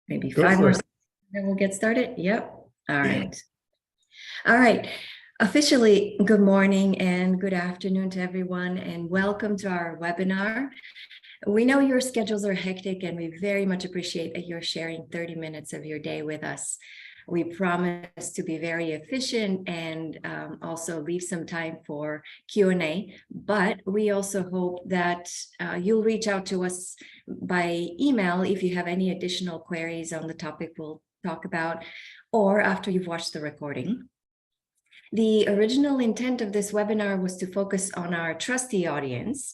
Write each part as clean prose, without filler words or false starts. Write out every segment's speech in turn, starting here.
Maybe Go 5 for more it. seconds, then we'll get started. Yep. All right. All right. Officially, good morning and good afternoon to everyone, and welcome to our webinar. We know your schedules are hectic, and we very much appreciate that you're sharing 30 minutes of your day with us. We promise to be very efficient and also leave some time for Q&A, but we also hope that you'll reach out to us by email if you have any additional queries on the topic we'll talk about, or after you've watched the recording. The original intent of this webinar was to focus on our trustee audience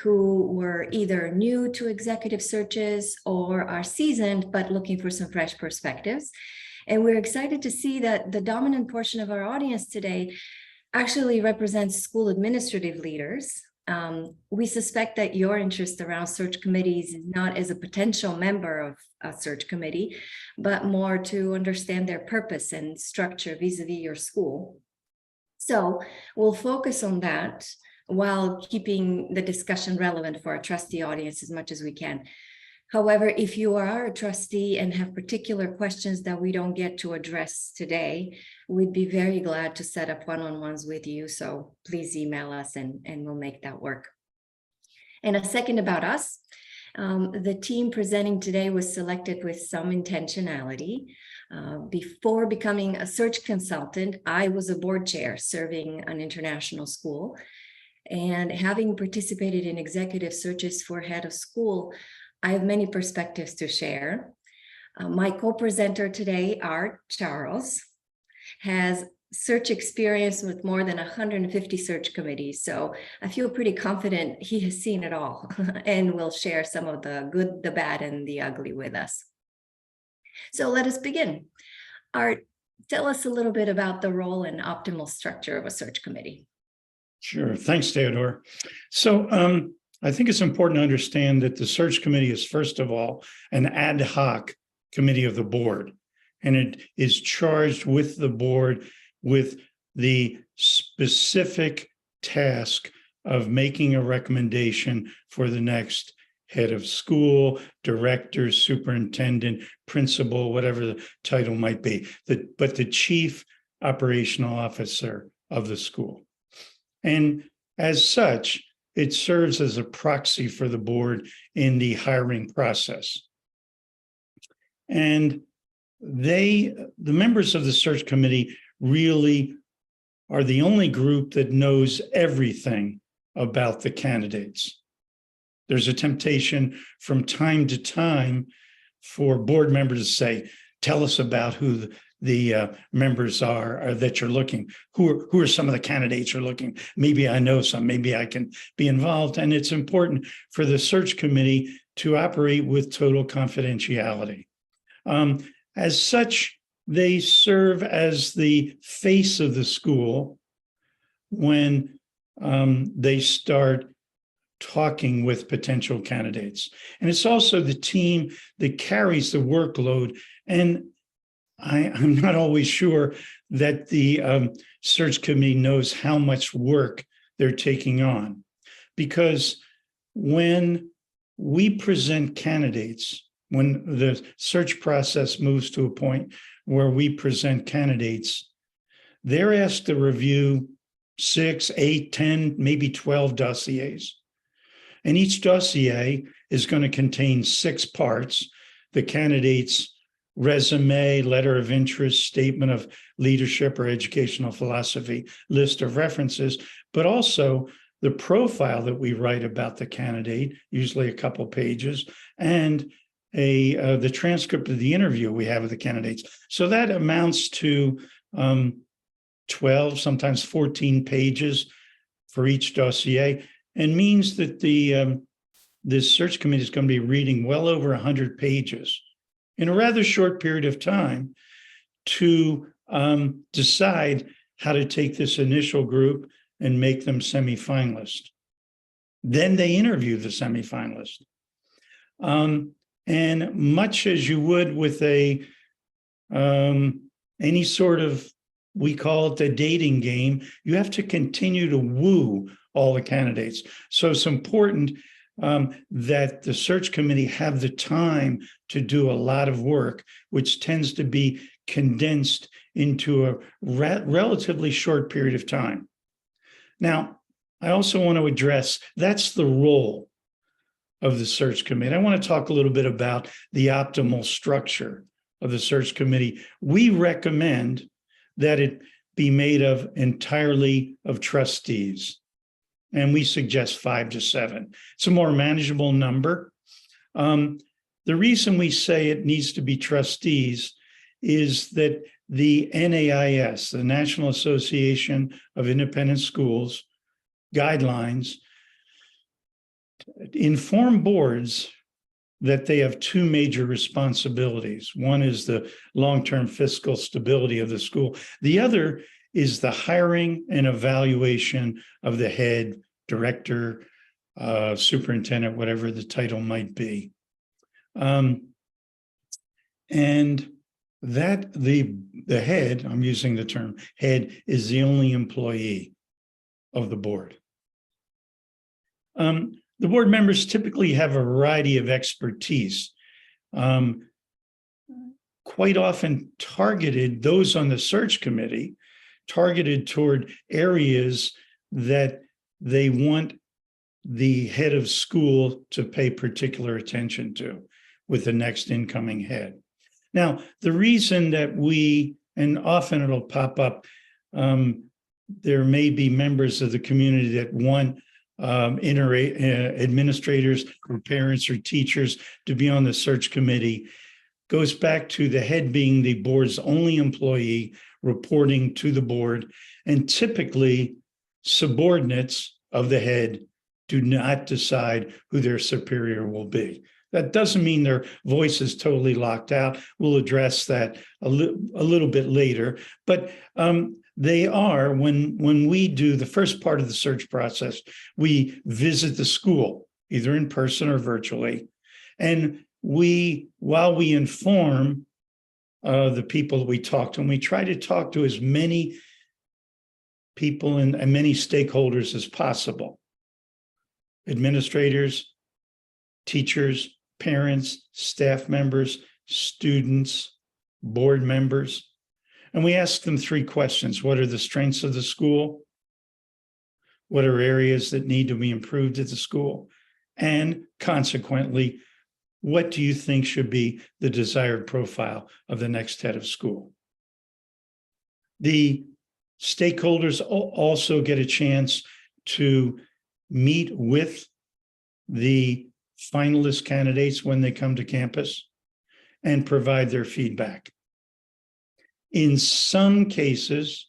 who were either new to executive searches or are seasoned but looking for some fresh perspectives. And we're excited to see that the dominant portion of our audience today actually represents school administrative leaders. We suspect that your interest around search committees is not as a potential member of a search committee, but more to understand their purpose and structure vis-a-vis your school. So we'll focus on that while keeping the discussion relevant for our trustee audience as much as we can. However, if you are a trustee and have particular questions that we don't get to address today, we'd be very glad to set up one-on-ones with you. So please email us and we'll make that work. And a second about us. The team presenting today was selected with some intentionality. Before becoming a search consultant, I was a board chair serving an international school. And having participated in executive searches for head of school, I have many perspectives to share. My co-presenter today, Art Charles, has search experience with more than 150 search committees. So I feel pretty confident he has seen it all and will share some of the good, the bad, and the ugly with us. So let us begin. Art, tell us a little bit about the role and optimal structure of a search committee. Sure. Thanks, Theodore. So I think it's important to understand that the search committee is, first of all, an ad hoc committee of the board, and it is charged with the board with the specific task of making a recommendation for the next head of school, director, superintendent, principal, whatever the title might be, but the chief operational officer of the school. And as such, it serves as a proxy for the board in the hiring process. And the members of the search committee really are the only group that knows everything about the candidates. There's a temptation from time to time for board members to say, tell us about who the members are that you're looking. Who are some of the candidates you're looking? Maybe I know some, maybe I can be involved. And it's important for the search committee to operate with total confidentiality. As such, they serve as the face of the school when they start talking with potential candidates. And it's also the team that carries the workload. And I'm not always sure that the search committee knows how much work they're taking on. Because when we present candidates, when the search process moves to a point where we present candidates, they're asked to review 6, 8, 10, maybe 12 dossiers. And each dossier is going to contain 6 parts: the candidate's resume, letter of interest, statement of leadership or educational philosophy, list of references, but also the profile that we write about the candidate, usually a couple pages, and the transcript of the interview we have with the candidates. So that amounts to 12, sometimes 14 pages for each dossier, and means that this search committee is going to be reading well over 100 pages in a rather short period of time to decide how to take this initial group and make them semifinalists. Then they interview the semifinalist. And much as you would with any sort of, we call it a dating game, you have to continue to woo all the candidates. So it's important that the search committee have the time to do a lot of work, which tends to be condensed into a relatively short period of time. Now, I also want to address that's the role of the search committee. I want to talk a little bit about the optimal structure of the search committee. We recommend that it be made of entirely of trustees, and we suggest 5 to 7. It's a more manageable number. The reason we say it needs to be trustees is that the NAIS, the National Association of Independent Schools, guidelines inform boards that they have 2 major responsibilities. One is the long-term fiscal stability of the school. The other is the hiring and evaluation of the head, director, superintendent, whatever the title might be. And that the head, I'm using the term head, is the only employee of the board. The board members typically have a variety of expertise, quite often targeted, those on the search committee, targeted toward areas that they want the head of school to pay particular attention to with the next incoming head. Now, the reason that and often it'll pop up, there may be members of the community that want administrators or parents or teachers to be on the search committee, goes back to the head being the board's only employee reporting to the board, and typically subordinates of the head do not decide who their superior will be. That doesn't mean their voice is totally locked out. We'll address that a little bit later, but they are, when we do the first part of the search process, we visit the school, either in person or virtually. And while we inform the people that we talk to, and we try to talk to as many people and many stakeholders as possible, administrators, teachers, parents, staff members, students, board members. And we ask them 3 questions. What are the strengths of the school? What are areas that need to be improved at the school? And consequently, what do you think should be the desired profile of the next head of school? The stakeholders also get a chance to meet with the finalist candidates when they come to campus and provide their feedback. In some cases,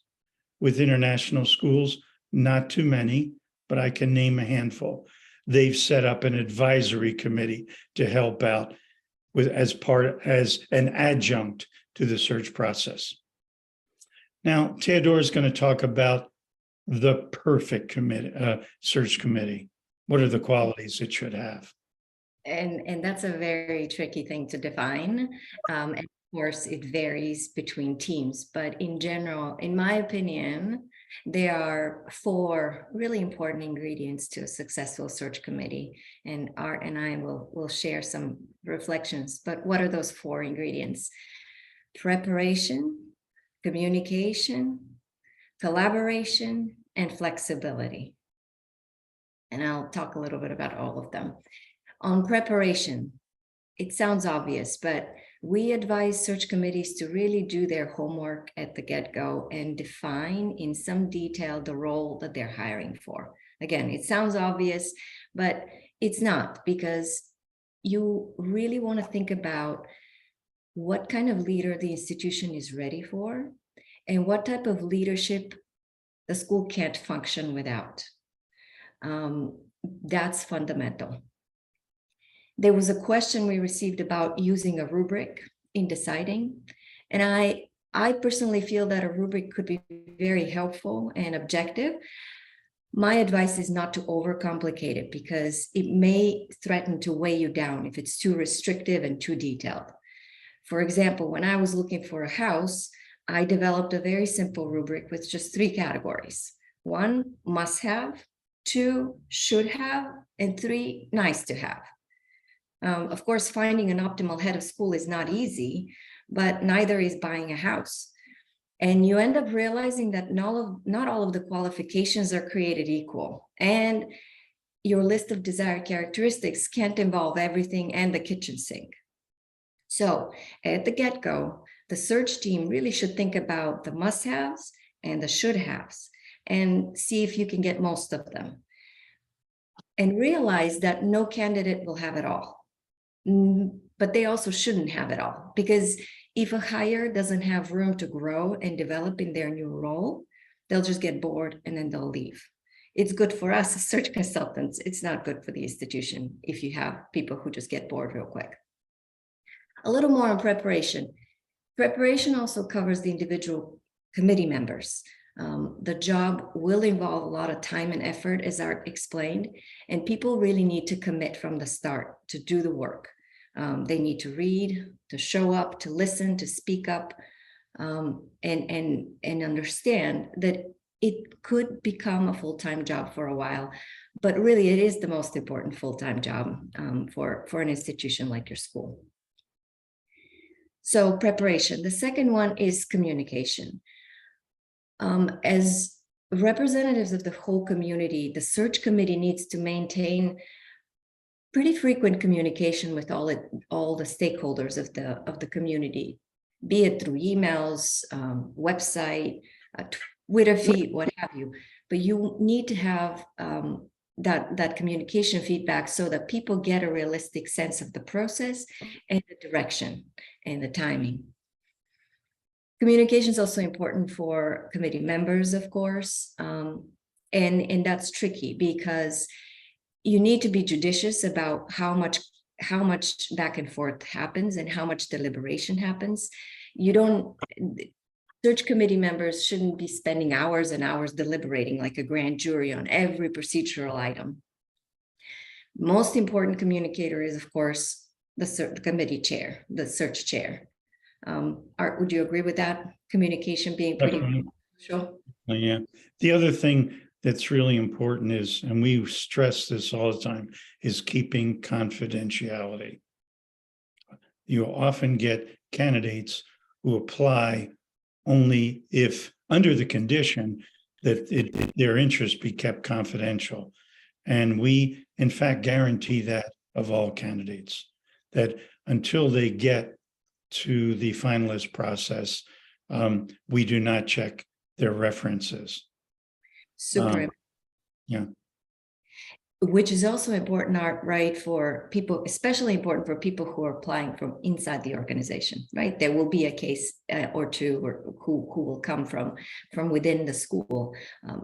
with international schools, not too many, but I can name a handful, they've set up an advisory committee to help out as an adjunct to the search process. Now, Theodore is going to talk about the perfect search committee. What are the qualities it should have? And that's a very tricky thing to define. And of course, it varies between teams. But in general, in my opinion, there are 4 really important ingredients to a successful search committee. And Art and I will share some reflections. But what are those 4 ingredients? Preparation, communication, collaboration, and flexibility. And I'll talk a little bit about all of them. On preparation, it sounds obvious, but we advise search committees to really do their homework at the get-go and define in some detail the role that they're hiring for. Again, it sounds obvious, but it's not, because you really want to think about what kind of leader the institution is ready for and what type of leadership the school can't function without. That's fundamental. There was a question we received about using a rubric in deciding. And I personally feel that a rubric could be very helpful and objective. My advice is not to overcomplicate it, because it may threaten to weigh you down if it's too restrictive and too detailed. For example, when I was looking for a house, I developed a very simple rubric with just 3 categories. 1, must have, 2, should have, and 3, nice to have. Of course, finding an optimal head of school is not easy, but neither is buying a house. And you end up realizing that not all of the qualifications are created equal. And your list of desired characteristics can't involve everything and the kitchen sink. So at the get-go, the search team really should think about the must-haves and the should-haves and see if you can get most of them. And realize that no candidate will have it all. But they also shouldn't have it all, because if a hire doesn't have room to grow and develop in their new role, they'll just get bored and then they'll leave. It's good for us as search consultants. It's not good for the institution if you have people who just get bored real quick. A little more on preparation. Preparation also covers the individual committee members. The job will involve a lot of time and effort, as Art explained, and people really need to commit from the start to do the work. They need to read, to show up, to listen, to speak up, and understand that it could become a full-time job for a while, but really it is the most important full-time job for an institution like your school. So preparation. The second one is communication. As representatives of the whole community, the search committee needs to maintain pretty frequent communication with all the stakeholders of the community, be it through emails, website, Twitter feed, what have you. But you need to have that communication feedback so that people get a realistic sense of the process and the direction and the timing. Communication is also important for committee members, of course, and that's tricky because you need to be judicious about how much back and forth happens and how much deliberation happens. Search committee members shouldn't be spending hours and hours deliberating like a grand jury on every procedural item. Most important communicator is, of course, the committee chair, the search chair. Art, would you agree with that? Communication being pretty crucial? Yeah. The other thing that's really important is, and we stress this all the time, is keeping confidentiality. You often get candidates who apply only if under the condition that their interests be kept confidential. And we, in fact, guarantee that of all candidates, that until they get to the finalist process, we do not check their references. Super. Yeah. Which is also important, Art, right, for people, especially important for people who are applying from inside the organization, right? There will be a case or two who will come from within the school.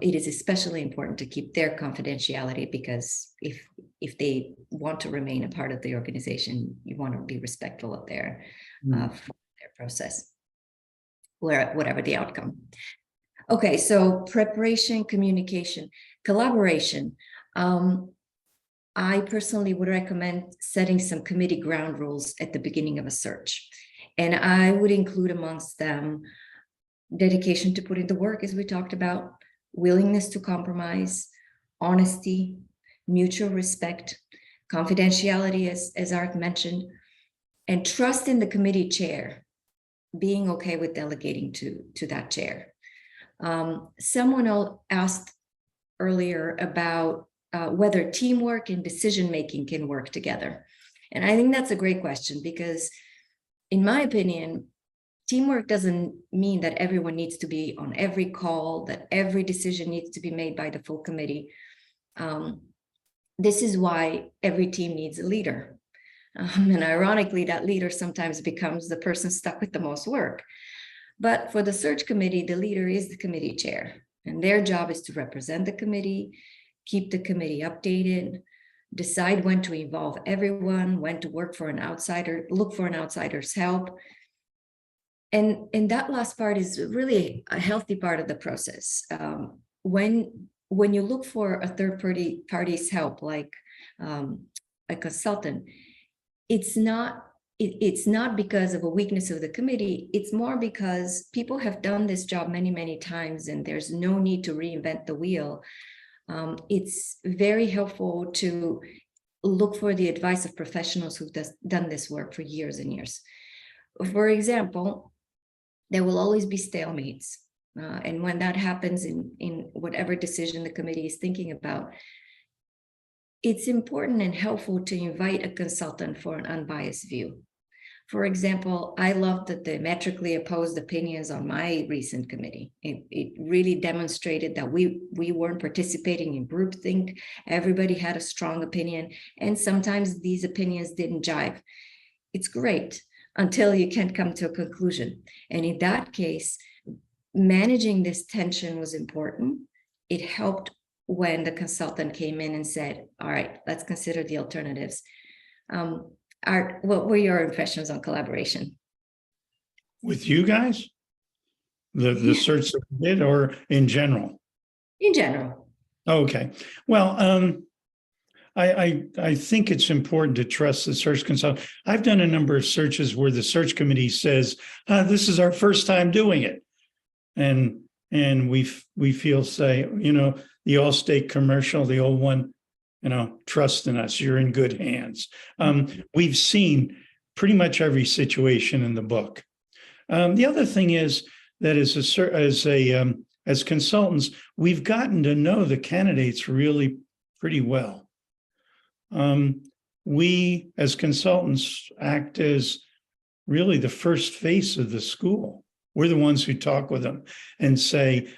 It is especially important to keep their confidentiality, because if they want to remain a part of the organization, you want to be respectful of their process, whatever the outcome. Okay, so preparation, communication, collaboration. I personally would recommend setting some committee ground rules at the beginning of a search. And I would include amongst them dedication to put in the work, as we talked about, willingness to compromise, honesty, mutual respect, confidentiality, as Art mentioned, and trust in the committee chair, being okay with delegating to that chair. Someone asked earlier about whether teamwork and decision-making can work together. And I think that's a great question, because in my opinion, teamwork doesn't mean that everyone needs to be on every call, that every decision needs to be made by the full committee. This is why every team needs a leader. And ironically, that leader sometimes becomes the person stuck with the most work. But for the search committee, the leader is the committee chair, and their job is to represent the committee, keep the committee updated, decide when to involve everyone, when to look for an outsider's help. And that last part is really a healthy part of the process. When you look for a third party's help, like a consultant, it's not because of a weakness of the committee. It's more because people have done this job many, many times, and there's no need to reinvent the wheel. it's very helpful to look for the advice of professionals who've done this work for years and years. For example, there will always be stalemates. And when that happens in whatever decision the committee is thinking about, it's important and helpful to invite a consultant for an unbiased view. For example, I loved the diametrically opposed opinions on my recent committee. It really demonstrated that we weren't participating in groupthink. Everybody had a strong opinion, and sometimes these opinions didn't jive. It's great until you can't come to a conclusion. And in that case, managing this tension was important. It helped when the consultant came in and said, all right, let's consider the alternatives. Art, what were your impressions on collaboration? With you guys? The search that we did, or in general? In general. Okay. Well, I think it's important to trust the search consultant. I've done a number of searches where the search committee says, this is our first time doing it. And we feel, say, the Allstate commercial, the old one, trust in us, you're in good hands. We've seen pretty much every situation in the book. The other thing is that as consultants, we've gotten to know the candidates really pretty well. We, as consultants, act as really the first face of the school. We're the ones who talk with them and say,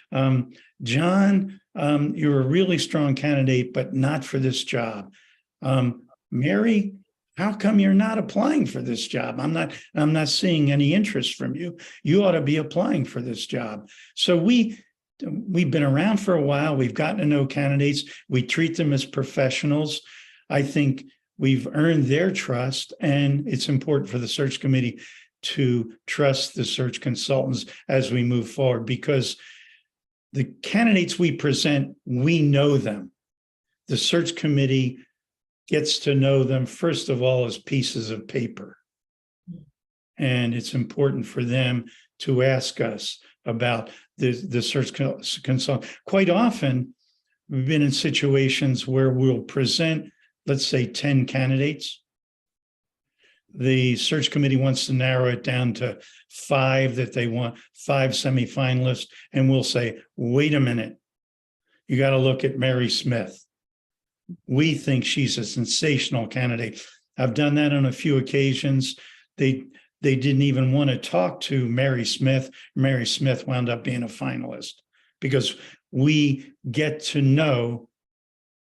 John, you're a really strong candidate, but not for this job. Mary, how come you're not applying for this job? I'm not seeing any interest from you. You ought to be applying for this job. So we've been around for a while. We've gotten to know candidates. We treat them as professionals. I think we've earned their trust, and it's important for the search committee to trust the search consultants as we move forward, because the candidates we present, we know them. The search committee gets to know them, first of all, as pieces of paper. And it's important for them to ask us about the search consultant. Quite often, we've been in situations where we'll present, let's say, 10 candidates. The search committee wants to narrow it down to 5 that they want, 5 semifinalists, and we'll say, wait a minute, you got to look at Mary Smith. We think she's a sensational candidate. I've done that on a few occasions. They didn't even want to talk to Mary Smith. Mary Smith wound up being a finalist because we get to know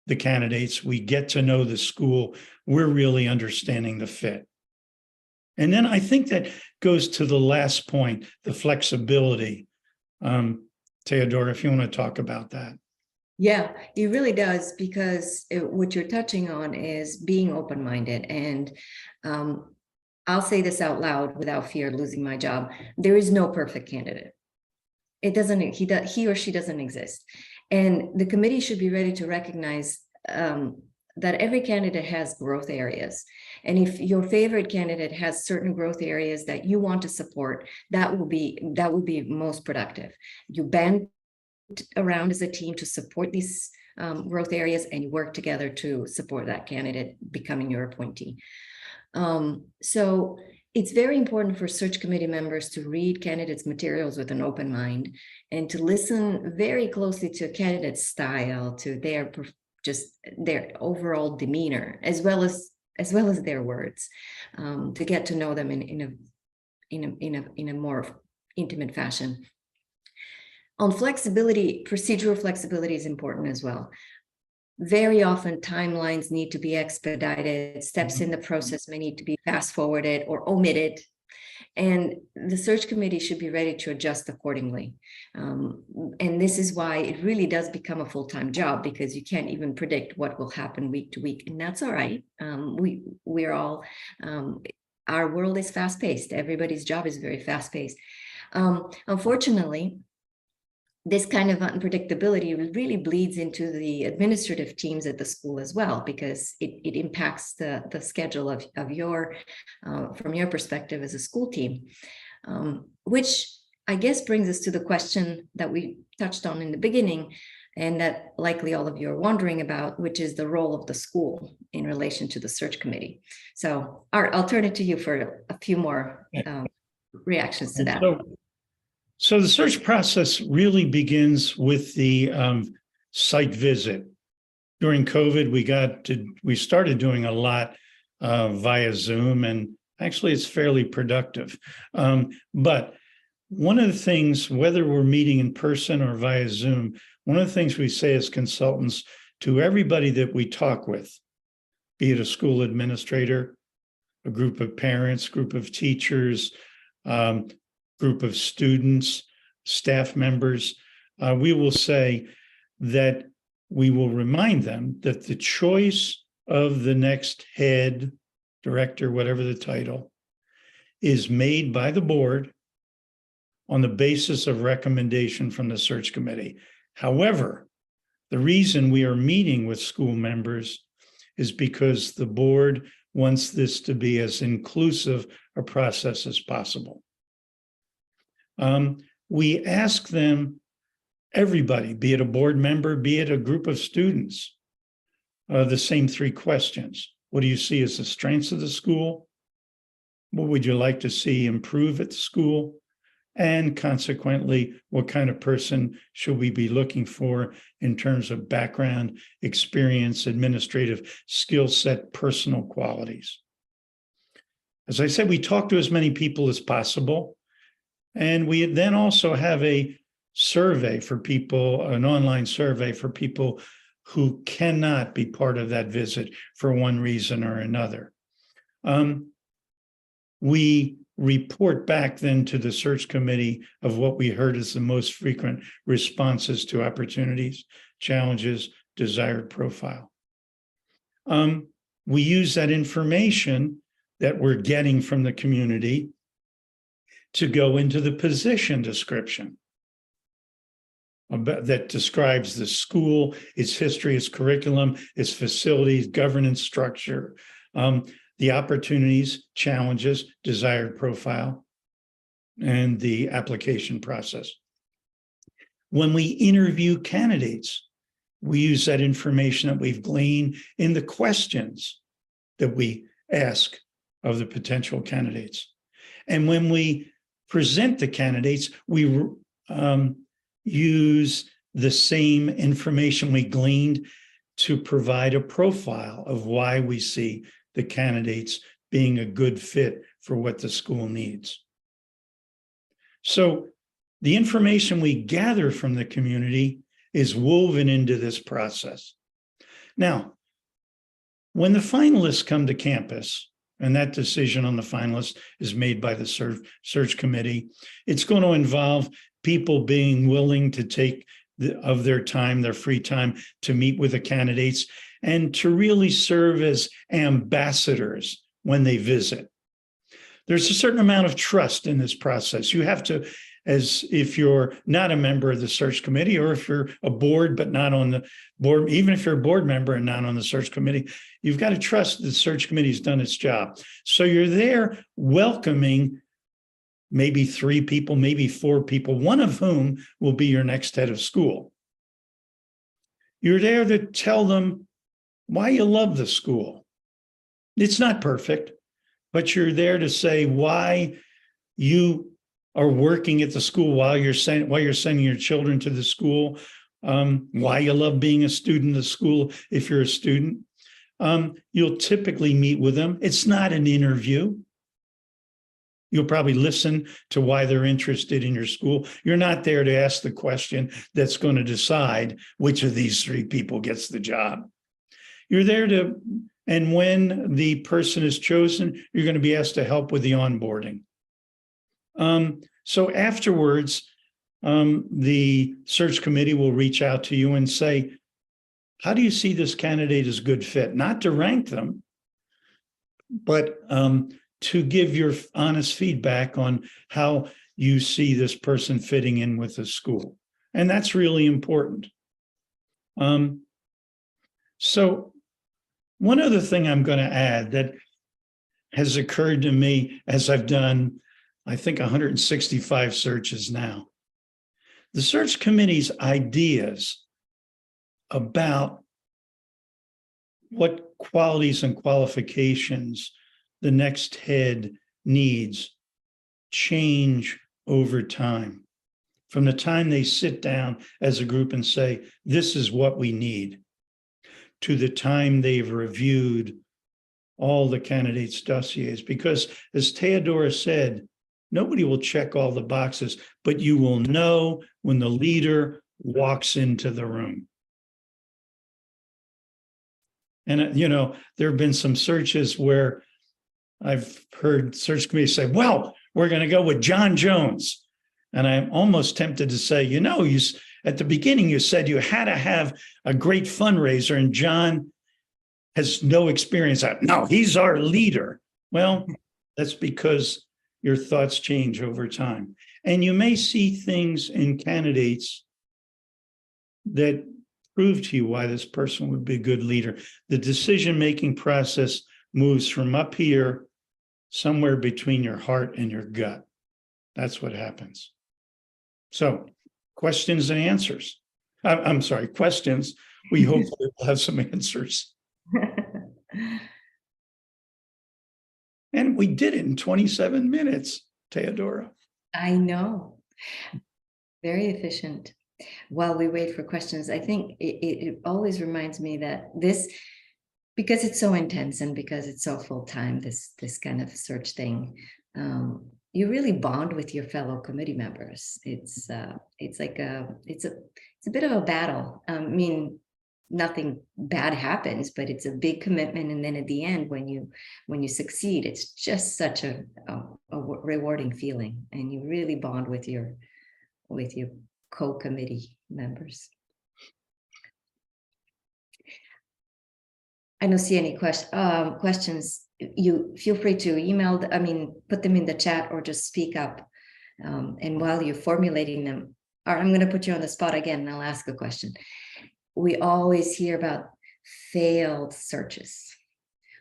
the candidates. We get to know the school. We're really understanding the fit. And then I think that goes to the last point, the flexibility. Theodora, if you want to talk about that. Yeah, it really does, because what you're touching on is being open-minded. And I'll say this out loud without fear of losing my job. There is no perfect candidate. It doesn't, he or she doesn't exist. And the committee should be ready to recognize that every candidate has growth areas. And if your favorite candidate has certain growth areas that you want to support, that will be most productive. You band around as a team to support these growth areas, and you work together to support that candidate becoming your appointee. So it's very important for search committee members to read candidates' materials with an open mind and to listen very closely to a candidate's style, to their overall demeanor, as well as their words, to get to know them in a more intimate fashion. On flexibility, procedural flexibility is important as well. Very often timelines need to be expedited, steps in the process may need to be fast forwarded or omitted, and the search committee should be ready to adjust accordingly. And this is why it really does become a full-time job, because you can't even predict what will happen week to week, and that's all right. We're all, our world is fast-paced. Everybody's job is very fast-paced. Unfortunately, this kind of unpredictability really bleeds into the administrative teams at the school as well, because it impacts the schedule of your, from your perspective as a school team, which I guess brings us to the question that we touched on in the beginning. and that likely all of you are wondering about, which is the role of the school in relation to the search committee. So, Art, I'll turn it to you for a few more reactions to that. So the search process really begins with the site visit. During COVID, we started doing a lot via Zoom, and actually it's fairly productive. But one of the things, whether we're meeting in person or via Zoom, one of the things we say as consultants to everybody that we talk with, be it a school administrator, a group of parents, group of teachers, group of students, staff members, we will say that we will remind them that the choice of the next head, director, whatever the title, is made by the board on the basis of recommendation from the search committee. However, the reason we are meeting with school members is because the board wants this to be as inclusive a process as possible. We ask them, everybody, be it a board member, be it a group of students, the same three questions. What do you see as the strengths of the school? What would you like to see improve at the school? And consequently, what kind of person should we be looking for in terms of background, experience, administrative skill set, personal qualities? As I said, we talk to as many people as possible. And we then also have a survey for people, an online survey for people who cannot be part of that visit for one reason or another. We report back then to the search committee of what we heard as the most frequent responses to opportunities, challenges, desired profile. We use that information that we're getting from the community to go into the position description that describes the school, its history, its curriculum, its facilities, governance structure, the opportunities, challenges, desired profile, and the application process. When we interview candidates, we use that information that we've gleaned in the questions that we ask of the potential candidates. And when we present the candidates, we use the same information we gleaned to provide a profile of why we see the candidates being a good fit for what the school needs. So the information we gather from the community is woven into this process. Now, when the finalists come to campus, and that decision on the finalists is made by the search committee, it's going to involve people being willing to take of their time, their free time, to meet with the candidates and to really serve as ambassadors when they visit. There's a certain amount of trust in this process. You have to, as if you're not a member of the search committee, or if you're a board but not on the board, even if you're a board member and not on the search committee, you've got to trust the search committee's done its job. So you're there welcoming maybe 3 people, maybe 4 people, one of whom will be your next head of school. You're there to tell them why you love the school. It's not perfect, but you're there to say why you are working at the school, while you're sending your children to the school, why you love being a student of the school if you're a student. You'll typically meet with them. It's not an interview. You'll probably listen to why they're interested in your school. You're not there to ask the question that's going to decide which of these 3 people gets the job. You're there to, and when the person is chosen, you're going to be asked to help with the onboarding. So afterwards, the search committee will reach out to you and say, how do you see this candidate as a good fit? Not to rank them, but to give your honest feedback on how you see this person fitting in with the school. And that's really important. So one other thing I'm going to add that has occurred to me as I've done, I think, 165 searches now. The search committee's ideas about what qualities and qualifications the next head needs change over time. From the time they sit down as a group and say, this is what we need, to the time they've reviewed all the candidates' dossiers. Because as Theodora said, nobody will check all the boxes, but you will know when the leader walks into the room. And, there have been some searches where I've heard search committees say, well, we're going to go with John Jones. And I'm almost tempted to say, at the beginning, you said you had to have a great fundraiser, and John has no experience. No, he's our leader. Well, that's because your thoughts change over time. And you may see things in candidates that prove to you why this person would be a good leader. The decision-making process moves from up here, somewhere between your heart and your gut. That's what happens. So, questions and answers. I'm sorry, questions. We hopefully will have some answers. And we did it in 27 minutes, Theodora. I know. Very efficient. While we wait for questions, I think it always reminds me that this, because it's so intense and because it's so full-time, this kind of search thing, you really bond with your fellow committee members. It's a bit of a battle. I mean, nothing bad happens, but it's a big commitment. And then at the end, when you succeed, it's just such a rewarding feeling, and you really bond with your co-committee members. I don't see any questions. You feel free to email, put them in the chat or just speak up. And while you're formulating them, or I'm going to put you on the spot again and I'll ask a question. We always hear about failed searches.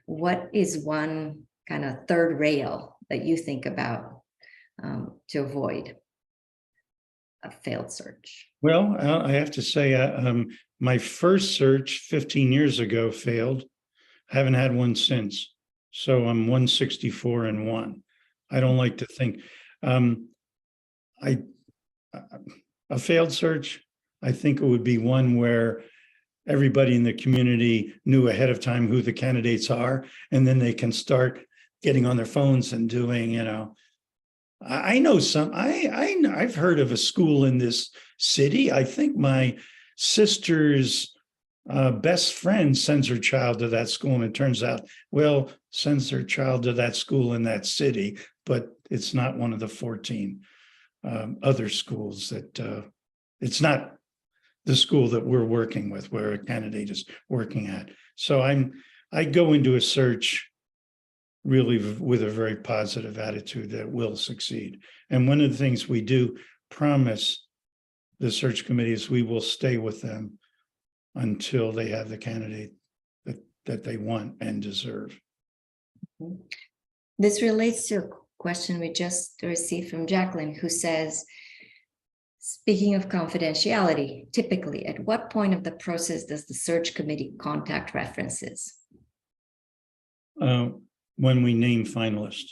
What is one kind of third rail that you think about to avoid a failed search? Well, I have to say, my first search 15 years ago failed. I haven't had one since. So I'm 164 and 1. I don't like to think. A failed search, I think it would be one where everybody in the community knew ahead of time who the candidates are, and then they can start getting on their phones and doing, I know some, I've heard of a school in this city. I think my sister's best friend sends her child to that school, and it turns out, sends her child to that school in that city, but it's not one of the 14 other schools that, it's not the school that we're working with, where a candidate is working at. So I go into a search really with a very positive attitude that will succeed. And one of the things we do promise the search committee is we will stay with them until they have the candidate that they want and deserve. This relates to a question we just received from Jacqueline, who says, speaking of confidentiality, typically at what point of the process does the search committee contact references? When we name finalists.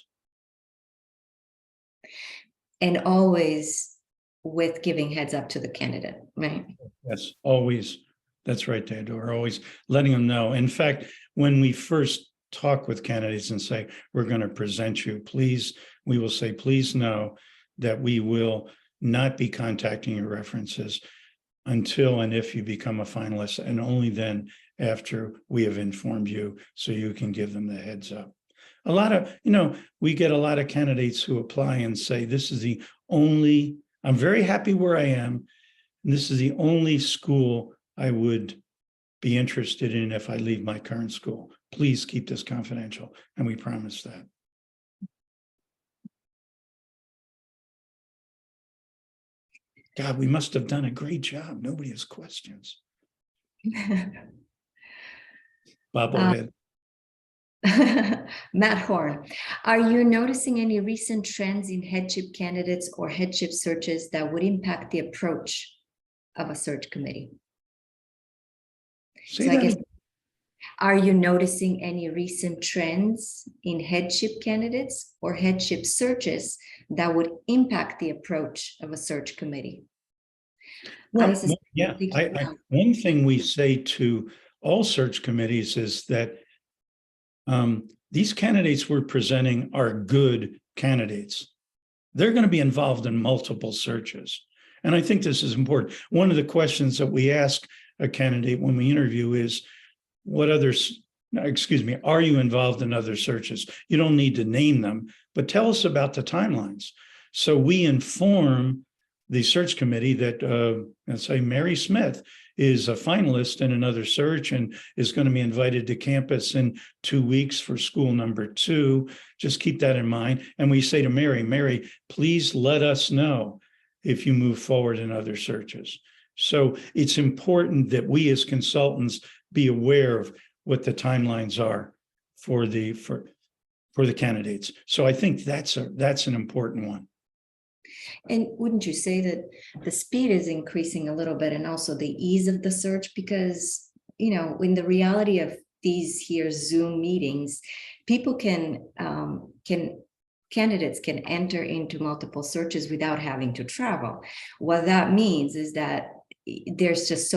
And always with giving heads up to the candidate, right? Yes, always. That's right, Theodore, always letting them know. In fact, when we first talk with candidates and say, we're going to present you, we will say, please know that we will not be contacting your references until and if you become a finalist, and only then after we have informed you, so you can give them the heads up. A lot of, we get a lot of candidates who apply and say, this is the only, I'm very happy where I am, and this is the only school I would be interested in if I leave my current school. Please keep this confidential. And we promise that. God, we must have done a great job. Nobody has questions. Bobblehead. Matt Horn, are you noticing any recent trends in headship candidates or headship searches that would impact the approach of a search committee? Say So I that guess, again. are you noticing any recent trends in headship candidates or headship searches that would impact the approach of a search committee? Well, suspect yeah, you're thinking about. one thing we say to all search committees is that these candidates we're presenting are good candidates. They're going to be involved in multiple searches. And I think this is important. One of the questions that we ask a candidate when we interview is, are you involved in other searches? You don't need to name them, but tell us about the timelines. So we inform the search committee that, let's say, Mary Smith is a finalist in another search and is going to be invited to campus in 2 weeks for school number 2. Just keep that in mind. And we say to Mary, please let us know if you move forward in other searches. So it's important that we as consultants be aware of what the timelines are for the candidates. So I think that's an important one. And wouldn't you say that the speed is increasing a little bit and also the ease of the search? Because, in the reality of these here Zoom meetings, people candidates can enter into multiple searches without having to travel. What that means is that there's just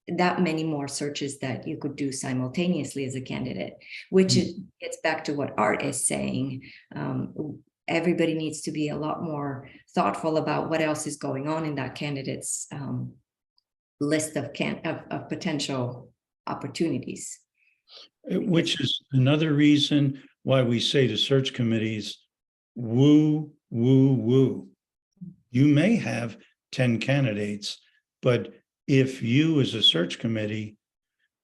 that many more searches that you could do simultaneously as a candidate, which gets back to what Art is saying. Everybody needs to be a lot more thoughtful about what else is going on in that candidate's list of potential opportunities. Which is another reason why we say to search committees, woo, woo, woo. You may have 10 candidates, but if you as a search committee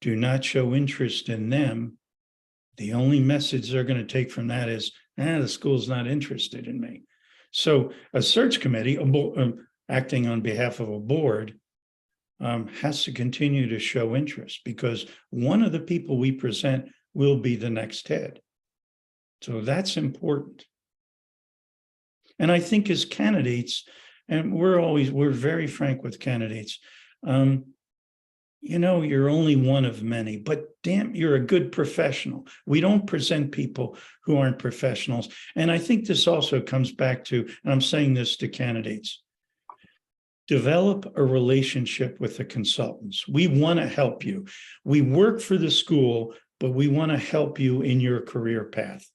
do not show interest in them, the only message they're going to take from that is, the school's not interested in me. So a search committee, acting on behalf of a board, has to continue to show interest, because one of the people we present will be the next head. So that's important. And I think as candidates, and we're very frank with candidates, you're only one of many, but damn, you're a good professional. We don't present people who aren't professionals. And I think this also comes back to, and I'm saying this to candidates, develop a relationship with the consultants. We want to help you. We work for the school, but we want to help you in your career path.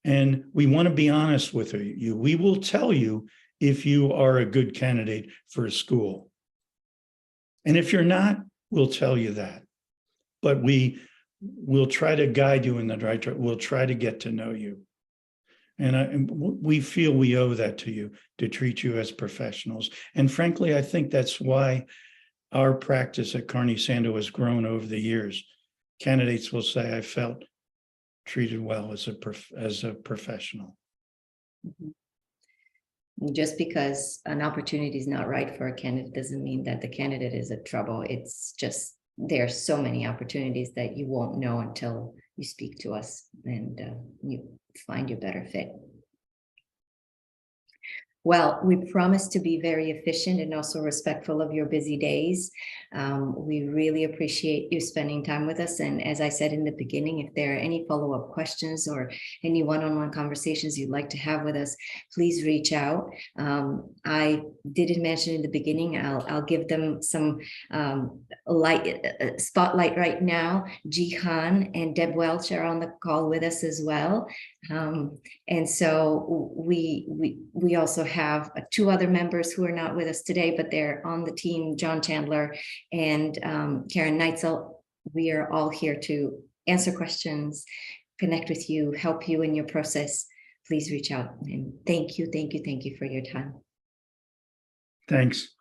And we want to be honest with you. We will tell you if you are a good candidate for a school. And if you're not, we'll tell you that. But we'll try to guide you in the right direction. We'll try to get to know you. And we feel we owe that to you, to treat you as professionals. And frankly, I think that's why our practice at Carney Sandoe has grown over the years. Candidates will say, I felt treated well as a professional. Just because an opportunity is not right for a candidate doesn't mean that the candidate is in trouble. It's just there are so many opportunities that you won't know until you speak to us and you find your better fit. Well, we promise to be very efficient and also respectful of your busy days. We really appreciate you spending time with us. And as I said in the beginning, if there are any follow-up questions or any one-on-one conversations you'd like to have with us, please reach out. I didn't mention in the beginning, I'll give them some spotlight right now. Jihan and Deb Welch are on the call with us as well. And so we also have 2 other members who are not with us today, but they're on the team, John Chandler and Karen Neitzel. We are all here to answer questions, connect with you, help you in your process. Please reach out, and thank you for your time. Thanks.